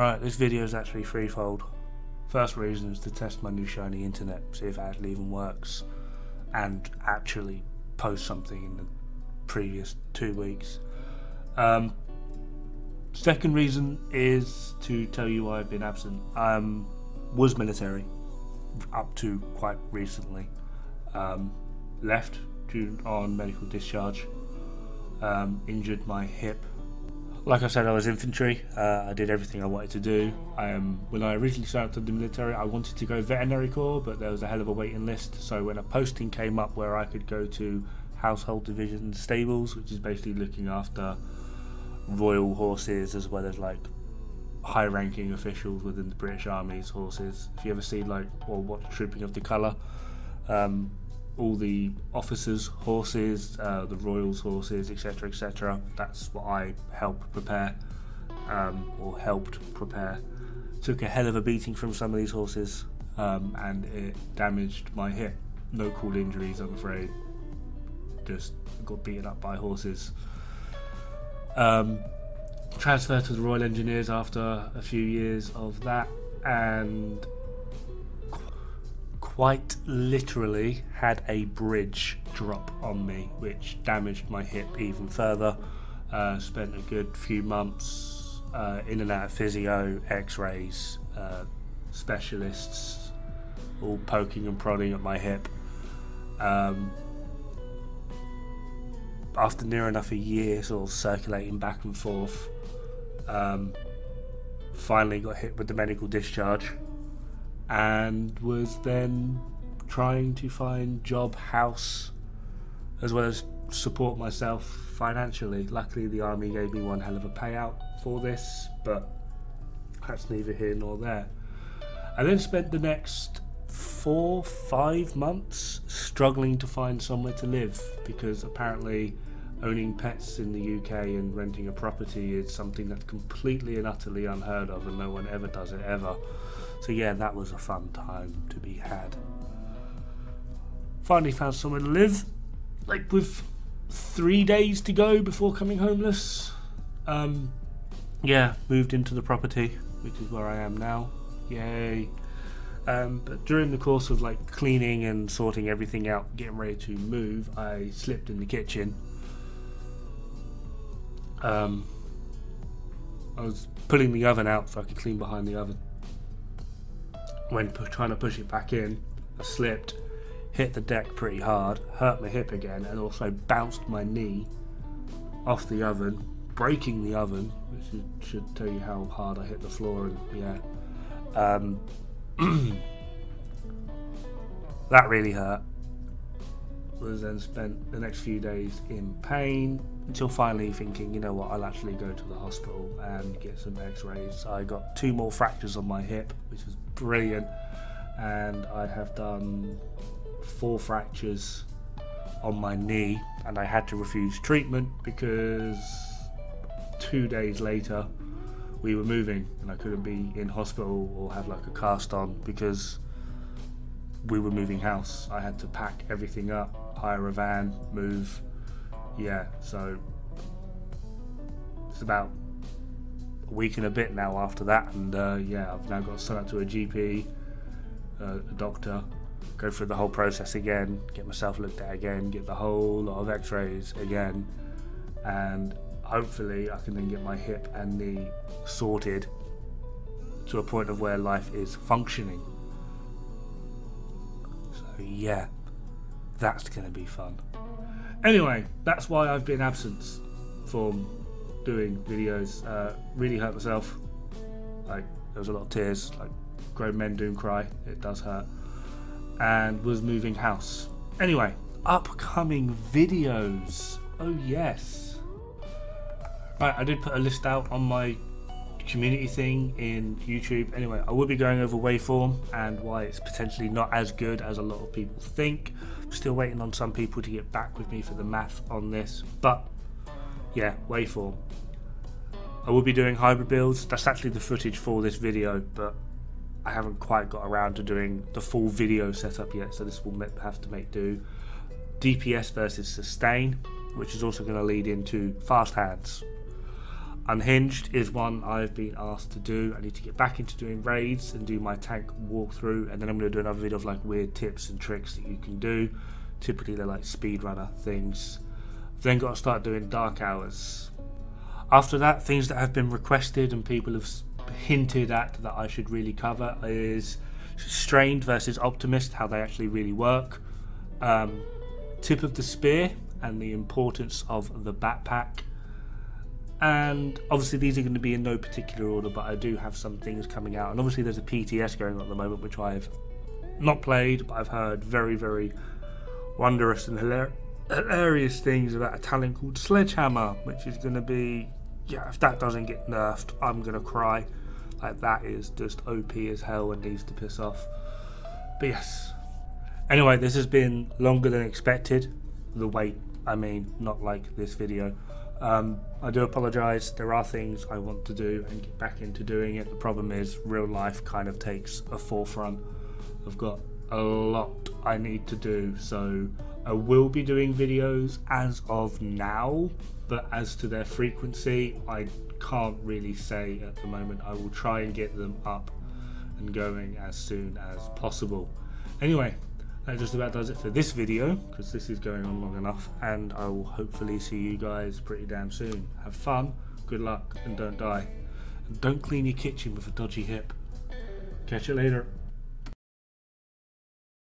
Right, this video is actually threefold. First reason is to test my new shiny internet, see if it actually even works, and actually post something in the previous 2 weeks. Second reason is to tell you why I've been absent. Was military up to quite recently. Left on medical discharge. Injured my hip. Like I said, I was infantry. I did everything I wanted to do. When I originally started the military, I wanted to go veterinary corps, but there was a hell of a waiting list. So when a posting came up where I could go to household division stables, which is basically looking after royal horses as well as like high-ranking officials within the British Army's horses. If you ever see or watch Trooping of the Colour, all the officers' horses, the royals' horses, etc., etc. That's what I helped prepare. Took a hell of a beating from some of these horses, and it damaged my hip. No cool injuries, I'm afraid. Just got beaten up by horses. Transferred to the Royal Engineers after a few years of that, and quite literally had a bridge drop on me, which damaged my hip even further. Spent a good few months in and out of physio, x-rays, specialists, all poking and prodding at my hip. After near enough a year sort of circulating back and forth, finally got hit with the medical discharge, and was then trying to find job, house, as well as support myself financially. Luckily the army gave me one hell of a payout for this, but that's neither here nor there. I then spent the next 4-5 months struggling to find somewhere to live, because apparently owning pets in the UK and renting a property is something that's completely and utterly unheard of, and no one ever does it ever. So yeah, that was a fun time to be had. Finally found somewhere to live, with 3 days to go before coming homeless. Moved into the property, which is where I am now. Yay. But during the course of cleaning and sorting everything out, getting ready to move, I slipped in the kitchen. I was pulling the oven out so I could clean behind the oven. When trying to push it back in, I slipped, hit the deck pretty hard, hurt my hip again, and also bounced my knee off the oven, breaking the oven, which should tell you how hard I hit the floor. And that really hurt. Was then spent the next few days in pain, until finally thinking, you know what, I'll actually go to the hospital and get some x-rays. I got 2 more fractures on my hip, which was brilliant, and I have done 4 fractures on my knee, and I had to refuse treatment because 2 days later we were moving and I couldn't be in hospital or have a cast on because we were moving house. I had to pack everything up, hire a van, move. So it's about a week and a bit now after that, and I've now got to sign up to a GP, a doctor, go through the whole process again, get myself looked at again, get the whole lot of x-rays again, and hopefully I can then get my hip and knee sorted to a point of where life is functioning. So yeah, that's going to be fun. Anyway, that's why I've been absent from doing videos. Really hurt myself. There was a lot of tears. Grown men do cry. It does hurt. And was moving house. Anyway, upcoming videos. Oh yes. Right, I did put a list out on my community thing in YouTube. Anyway, I will be going over waveform and why it's potentially not as good as a lot of people think. Still waiting on some people to get back with me for the math on this, but yeah, waveform. I will be doing hybrid builds. That's actually the footage for this video, but I haven't quite got around to doing the full video setup yet, so this will have to make do. DPS versus sustain, which is also going to lead into fast hands. Unhinged is one I've been asked to do. I need to get back into doing raids and do my tank walkthrough, and then I'm going to do another video of like weird tips and tricks that you can do. Typically they're like speedrunner things. I've then got to start doing dark hours. After that, things that have been requested and people have hinted at that I should really cover is Strained versus Optimist, how they actually really work. Tip of the Spear and the importance of the backpack. And obviously these are going to be in no particular order, but I do have some things coming out. And obviously there's a PTS going on at the moment, which I've not played, but I've heard very, very wondrous and hilarious things about a talent called Sledgehammer, which is going to be, yeah, if that doesn't get nerfed, I'm going to cry. Like, that is just OP as hell and needs to piss off. But yes. Anyway, this has been longer than expected. The wait, I mean, not like this video. I do apologise. There are things I want to do and get back into doing it. The problem is real life kind of takes a forefront. I've got a lot I need to do, so I will be doing videos as of now, but as to their frequency, I can't really say at the moment. I will try and get them up and going as soon as possible. Anyway, that just about does it for this video, because this is going on long enough, and I will hopefully see you guys pretty damn soon. Have fun, good luck, and don't die. And don't clean your kitchen with a dodgy hip. Catch you later.